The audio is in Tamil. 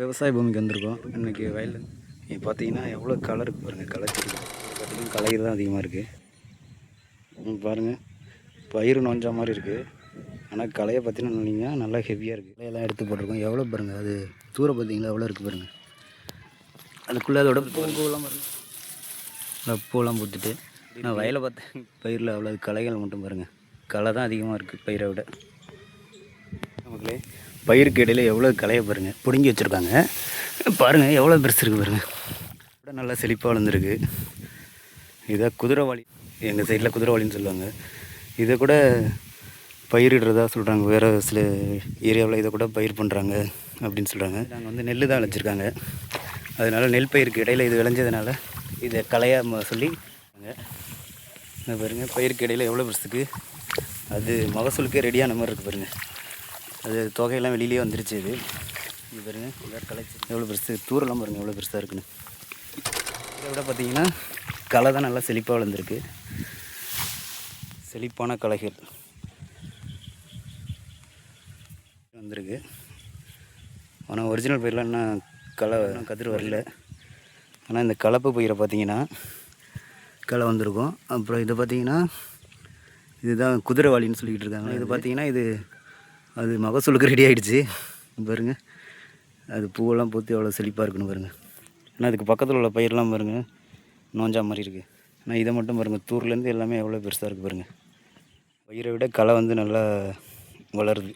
விவசாய பூமிக்கு வந்திருக்கோம். இன்றைக்கி வயலில் நீங்கள் பார்த்தீங்கன்னா எவ்வளோ களை இருக்குது பாருங்கள். களை தெரியும். பார்த்திங்கன்னா களை தான் அதிகமாக இருக்குது. பாருங்கள், பயிர் நோஞ்ச மாதிரி இருக்குது. ஆனால் களையை பார்த்தீங்கன்னா நல்லா ஹெவியாக இருக்குது. களையெல்லாம் எடுத்து போட்டிருக்கோம். எவ்வளோ பாருங்கள், அது தூர பார்த்தீங்களா எவ்வளோ இருக்குது பாருங்கள். அதுக்குள்ளே அதோட பூவெல்லாம் பாருங்கள், அந்த பூவெல்லாம் போட்டுட்டு நான் வயலை பார்த்தேன். பயிரில் அவ்வளோ களைகள் மட்டும் பாருங்கள். களை தான் அதிகமாக இருக்குது பயிரை விட. நமக்குள்ளே பயிருக்கு இடையில எவ்வளோ களையை பாருங்கள் பிடுங்கி வச்சுருக்காங்க. பாருங்கள் எவ்வளோ பெருசு இருக்குது பாருங்கள். கூட நல்லா செழிப்பாக வளர்ந்துருக்கு. இதை குதிரைவாளி, எங்கள் சைடில் குதிரைவாளின்னு சொல்லுவாங்க. இதை கூட பயிரிடுறதா சொல்கிறாங்க. வேறு சில ஏரியாவில் இதை கூட பயிர் பண்ணுறாங்க அப்படின்னு சொல்கிறாங்க. நாங்கள் வந்து நெல் தான் விளைச்சிருக்காங்க. அதனால் நெல் பயிருக்கு இடையில் இது விளைஞ்சதுனால இதை களையாக சொல்லி பாருங்கள். பயிருக்கு இடையில் எவ்வளோ பெருசுக்கு அது மகசூலுக்கே ரெடியான மாதிரி இருக்குது பாருங்கள். அது தொகையெல்லாம் வெளியிலே வந்துருச்சு. இது பாருங்கள், எல்லோரும் களைச்சி எவ்வளோ பெருசு, தூரெல்லாம் பாருங்கள் எவ்வளோ பெருசாக இருக்குன்னு. இதை விட பார்த்திங்கன்னா களை தான் நல்லா செழிப்பாக வளர்ந்துருக்கு. செழிப்பான களைகள் வந்திருக்கு. ஆனால் ஒரிஜினல் பயிரெலாம் இன்னும் களை கதிர் வரல. ஆனால் இந்த கலப்பு பயிரை பார்த்திங்கன்னா களை வந்திருக்கும். அப்புறம் இதை பார்த்திங்கன்னா இதுதான் குதிரைவாளின்னு சொல்லிக்கிட்டு இருக்காங்க. இது பார்த்திங்கன்னா அது மகசூலுக்கு ரெடி ஆகிடுச்சு பாருங்கள். அது பூவெல்லாம் பூத்து எவ்வளோ செழிப்பாக இருக்குன்னு பாருங்கள். ஆனால் அதுக்கு பக்கத்தில் உள்ள பயிரெலாம் பாருங்கள் நோஞ்சா மாதிரி இருக்குது. ஆனால் இதை மட்டும் பாருங்கள், தூர்லேருந்து எல்லாமே எவ்வளோ பெருசாக இருக்குது பாருங்கள். பயிரை விட களை வந்து நல்லா வளருது.